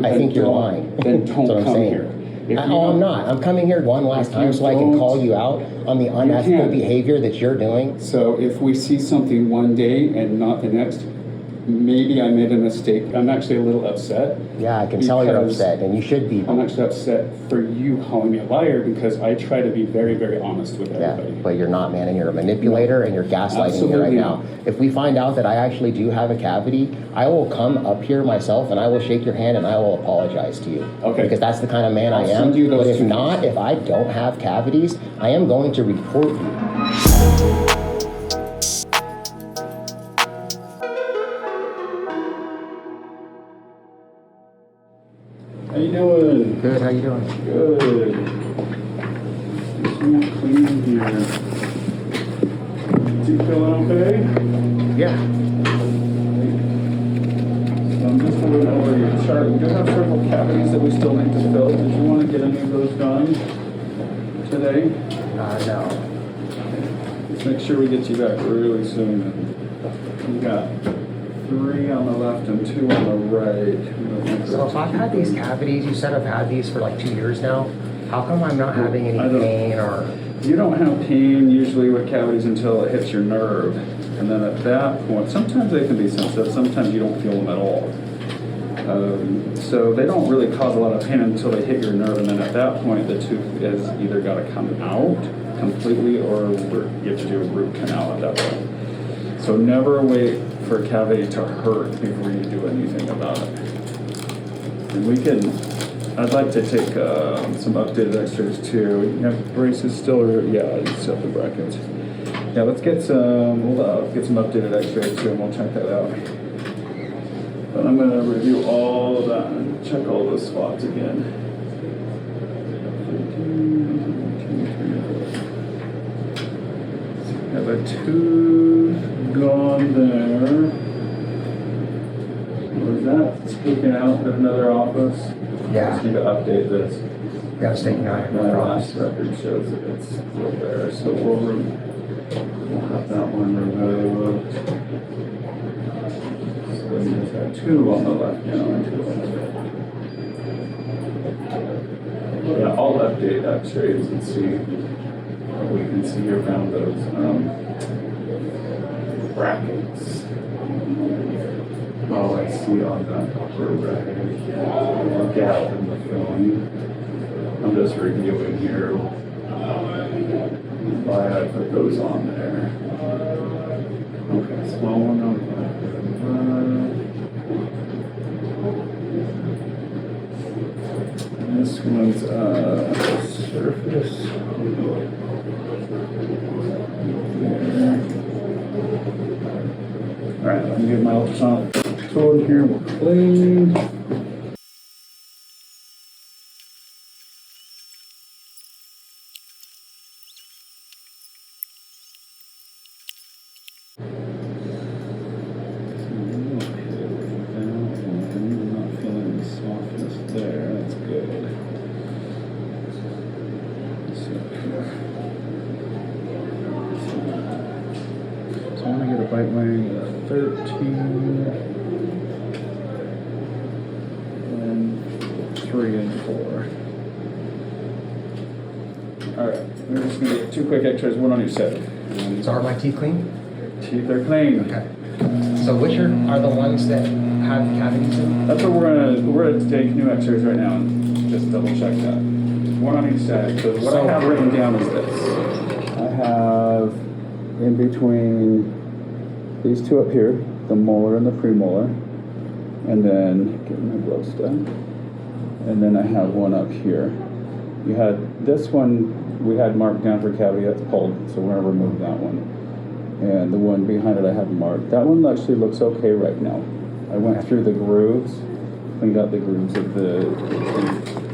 I think you're lying. Then don't That's what I'm come saying. here. I'm not. I'm coming here one last time so I can call you out on the unethical behavior that you're doing. So if we see something one day and not the next, maybe I made a mistake. I'm actually a little upset. Yeah, I can tell you're upset, and you should be. I'm actually upset for you calling me a liar because I try to be very, very honest with everybody. Yeah, but you're not, man, and you're a manipulator, and you're gaslighting me right now. If we find out that I actually do have a cavity, I will come up here myself, and I will shake your hand, and I will apologize to you. Okay. Because that's the kind of man I am. But if not, if I don't have cavities, I am going to report you. How you doing? Good, how you doing? Good. Just more clean here. Is you feeling okay? Yeah. So I'm just going over your chart. We do have several cavities that we still need to fill. Did you want to get any of those done today? No. Let's make sure we get you back really soon. You got 3 on the left and 2 on the right. So if I've had these cavities, you said I've had these for like 2 years now. How come I'm not having any pain or? You don't have pain usually with cavities until it hits your nerve. And then at that point, sometimes they can be sensitive, sometimes you don't feel them at all. So they don't really cause a lot of pain until they hit your nerve, and then at that point the tooth is either got to come out completely or you have to do a root canal at that point. So never wait for a cavity to hurt before you do anything about it. And I'd like to take some updated x-rays too. You have braces still, or yeah, you still have the brackets. Yeah, let's get some, we'll get some updated x-rays too, and we'll check that out. But I'm gonna review all of that and check all those spots again. Have a tooth gone there. Was that sticking out at another office? Yeah. Just need to update this. Yeah, it's taking out My last record shows that it's still there, so we'll have that one removed. So then you just have 2 on the left now and 2 on the right. Yeah, I'll update x-rays and see what we can see around those brackets. Oh, I see on that upper right gap in the film. I'm just reviewing here why I put those on there. Okay, small one on the this one's surface. Alright, let me get my ultrasonic tool in here. We're clean. Bite weighing 13 and 3 and 4. Alright, we're just going to get 2 quick x-rays, 1 on each side. So are my teeth clean? Teeth are clean. Okay. So which are the ones that have cavities in them? That's what we're gonna take new x-rays right now and just double check that. 1 on each side. So what I have written down is this. I have in between these 2 up here, the molar and the premolar, and then getting my gloves done. And then I have 1 up here. You had this one we had marked down for cavity, that's pulled, so we're gonna remove that one. And the one behind it I have marked. That one actually looks okay right now. I went through the grooves, cleaned out the grooves of the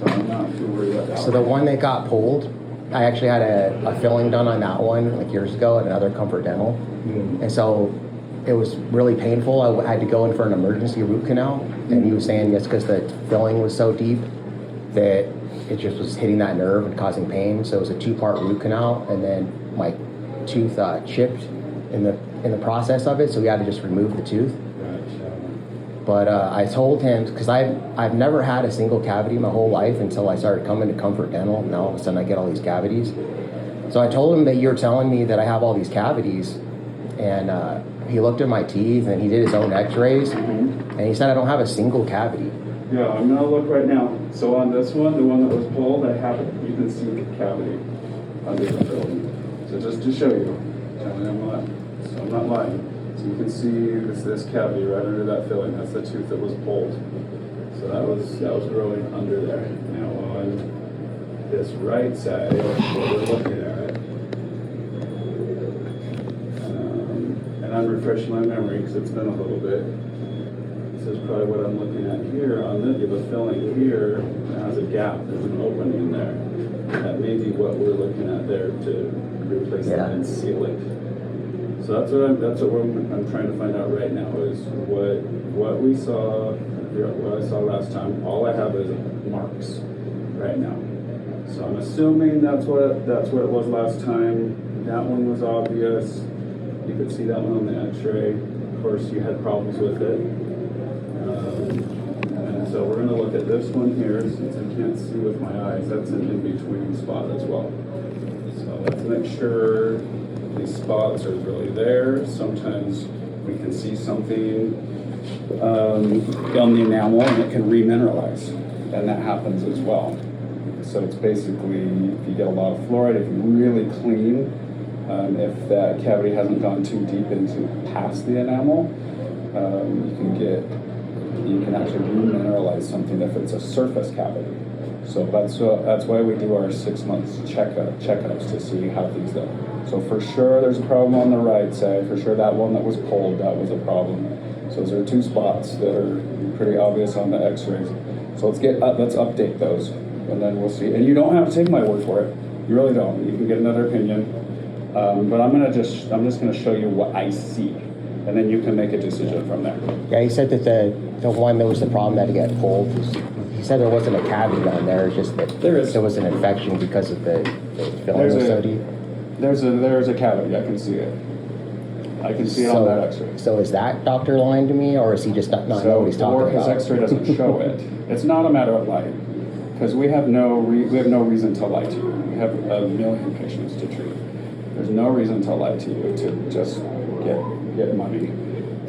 so I'm not too worried about that. So the one that got pulled, I actually had a filling done on that one like years ago at another Comfort Dental. And so it was really painful. I had to go in for an emergency root canal, and he was saying yes, because the filling was so deep that it just was hitting that nerve and causing pain. So it was a 2-part root canal, and then my tooth chipped in the process of it, so we had to just remove the tooth. But I told him, because I've never had a single cavity my whole life until I started coming to Comfort Dental. Now all of a sudden I get all these cavities. So I told him that you're telling me that I have all these cavities, and he looked at my teeth and he did his own x-rays, and he said I don't have a single cavity. Yeah, I'm gonna look right now. So on this one, the one that was pulled, I have it. You can see the cavity under the filling. So just to show you, tell me I'm not lying. So you can see this cavity right under that filling. That's the tooth that was pulled. So that was growing under there. Now on this right side, what we're looking at, and I'm refreshing my memory because it's been a little bit. This is probably what I'm looking at here. On the filling here, it has a gap. There's an opening in there. That may be what we're looking at there to replace that and seal it. So that's what I'm trying to find out right now is what we saw, what I saw last time. All I have is marks right now. So I'm assuming that's what it was last time. That one was obvious. You could see that one on the X-ray. Of course, you had problems with it. And so we're going to look at this one here, since I can't see with my eyes. That's an in-between spot as well. So let's make sure these spots are really there. Sometimes we can see something on the enamel and it can remineralize, and that happens as well. So it's basically, if you get a lot of fluoride, if you really clean, if that cavity hasn't gone too deep into past the enamel, you can actually remineralize something if it's a surface cavity. So that's why we do our 6 months checkups to see how things go. So for sure there's a problem on the right side. For sure that one that was pulled, that was a problem. So those are 2 spots that are pretty obvious on the x-rays. So let's update those, and then we'll see. And you don't have to take my word for it. You really don't. You can get another opinion. But I'm just gonna show you what I see, and then you can make a decision from there. Yeah, he said that the one that was the problem that get pulled, he said there wasn't a cavity on there, it's just that there was an infection because of the filling study. There's a cavity, I can see it. I can see it on that x-ray. So is that doctor lying to me, or is he just not know what he's talking about? His x-ray doesn't show it. It's not a matter of lying, because we have no reason to lie to you. We have a million patients to treat. There's no reason to lie to you to just get money.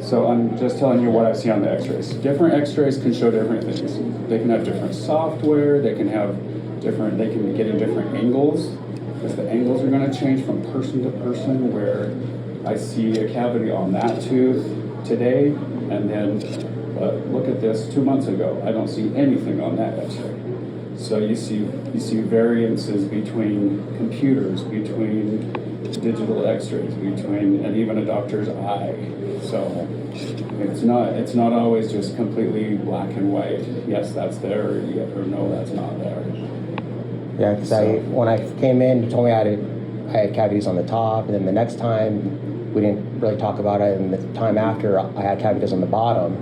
So I'm just telling you what I see on the x-rays. Different x-rays can show different things. They can have different software, they can be getting different angles, because the angles are going to change from person to person, where I see a cavity on that tooth today, and then look at this 2 months ago. I don't see anything on that x-ray. So you see variances between computers, between digital x-rays, and even a doctor's eye. So it's not always just completely black and white. Yes, that's there, or no, that's not there. Yeah, because when I came in, you told me I had cavities on the top, and then the next time we didn't really talk about it, and the time after I had cavities on the bottom,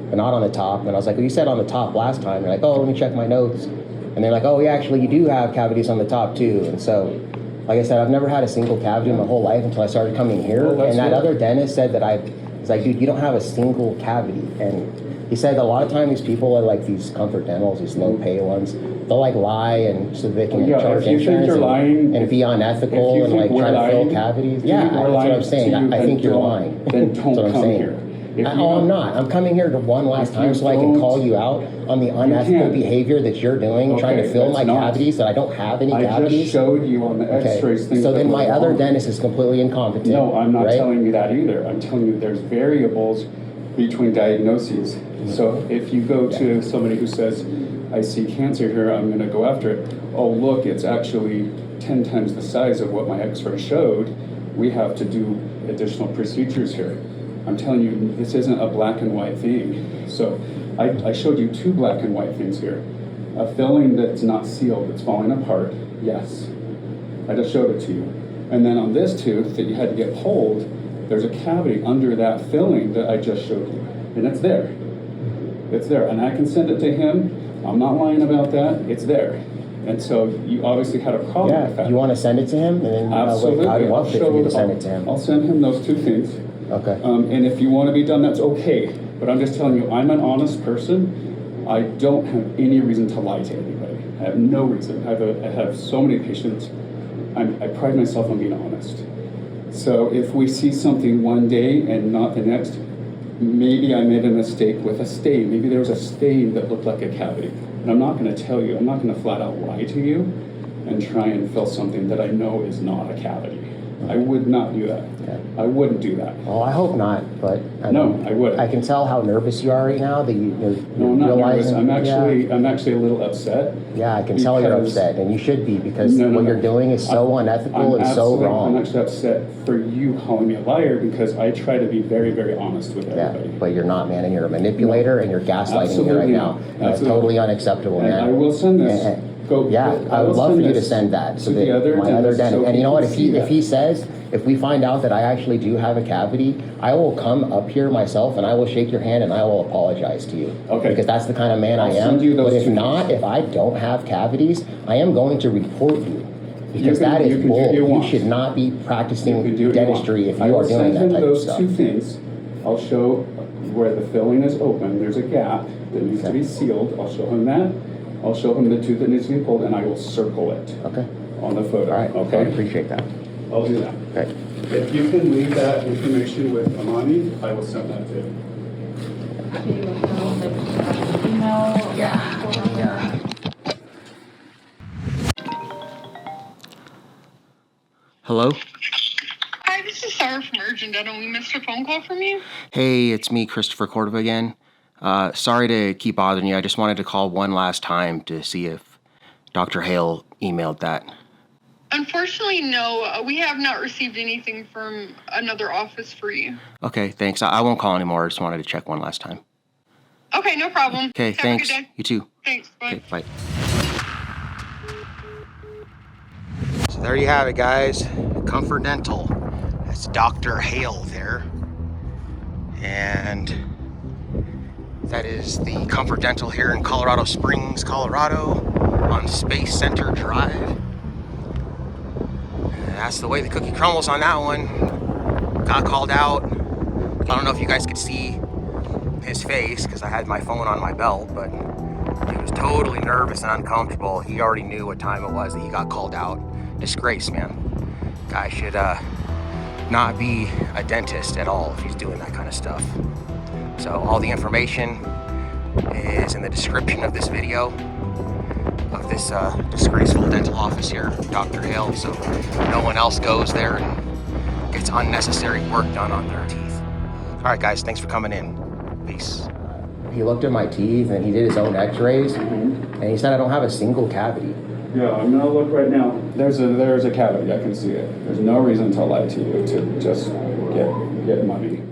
but not on the top. And I was like, well, you said on the top last time. You're like, oh, let me check my notes. And they're like, oh, yeah, actually, you do have cavities on the top too. And so, like I said, I've never had a single cavity in my whole life until I started coming here. And that other dentist said that he's like, dude, you don't have a single cavity. And he said a lot of times these people are like these Comfort Dentals, these low pay ones, they'll like lie and so they can charge insurance and be unethical and like try to fill cavities. Yeah, that's what I'm saying. I think you're lying. Then don't come here. I'm not. I'm coming here to one last time so I can call you out on the unethical behavior that you're doing, trying to fill my cavities that I don't have any cavities. I just showed you on the x-rays things. So then my other dentist is completely incompetent. No, I'm not telling you that either. I'm telling you there's variables between diagnoses. So if you go to somebody who says, I see cancer here, I'm going to go after it. Oh, look, it's actually 10 times the size of what my x-ray showed. We have to do additional procedures here. I'm telling you, this isn't a black and white thing. So I showed you 2 black and white things here. A filling that's not sealed, that's falling apart, yes. I just showed it to you. And then on this tooth that you had to get pulled, there's a cavity under that filling that I just showed you. And it's there. It's there. And I can send it to him. I'm not lying about that. It's there. And so you obviously had a problem with that. You want to send it to him? And then absolutely. I'd love for you to send it to him. I'll send him those 2 things. Okay. And if you want to be done, that's okay. But I'm just telling you, I'm an honest person. I don't have any reason to lie to anybody. I have no reason. I have so many patients. I pride myself on being honest. So if we see something one day and not the next, maybe I made a mistake with a stain. Maybe there was a stain that looked like a cavity. And I'm not going to tell you. I'm not going to flat out lie to you and try and fill something that I know is not a cavity. I would not do that. Okay. I wouldn't do that. Well, I hope not, but I wouldn't. I can tell how nervous you are right now. That you're No, I'm not nervous. realizing. I'm actually a little upset. Yeah, I can tell you're upset, and you should be, because what you're doing is so unethical and so wrong. I'm actually upset for you calling me a liar, because I try to be very, very honest with everybody. Yeah, but you're not, man, and you're a manipulator, and you're gaslighting me right now. And that's totally unacceptable, man. I will send this. I would love for you to send that so that my other dentist. And you know what? If he says, if we find out that I actually do have a cavity, I will come up here myself and I will shake your hand and I will apologize to you. Okay. Because that's the kind of man I am. But if not, if I don't have cavities, I am going to report you. Because that is bull. You should not be practicing dentistry if you are doing that type of stuff. Those two things. I'll show where the filling is open. There's a gap that needs to be sealed. I'll show him that. I'll show him the tooth that needs to be pulled, and I will circle it. Okay. On the photo. All right. Okay. I appreciate that. I'll do that. Okay. If you can leave that information with Amani, I will send that to him. Yeah. Hello? Hi, this is Sarah from Urgent Dental. We missed a phone call from you. Hey, it's me, Christopher Cordova again. Sorry to keep bothering you. I just wanted to call one last time to see if Dr. Hale emailed that. Unfortunately, no. We have not received anything from another office for you. Okay, thanks. I won't call anymore. I just wanted to check one last time. Okay, no problem. Okay, Have thanks. a good day. You too. Thanks. Bye. Okay, bye. So there you have it, guys. Comfort Dental. That's Dr. Hale there. And that is the Comfort Dental here in Colorado Springs, Colorado, on Space Center Drive. And that's the way the cookie crumbles on that one. Got called out. I don't know if you guys could see his face because I had my phone on my belt, but he was totally nervous and uncomfortable. He already knew what time it was that he got called out. Disgrace, man. Guy should not be a dentist at all if he's doing that kind of stuff. So all the information is in the description of this video of this disgraceful dental office here, Dr. Hale, so no one else goes there and gets unnecessary work done on their teeth. All right, guys, thanks for coming in. Peace. He looked at my teeth and he did his own x-rays, and he said I don't have a single cavity. Yeah, I'm gonna look right now. There's a cavity, I can see it. There's no reason to lie to you to just get money.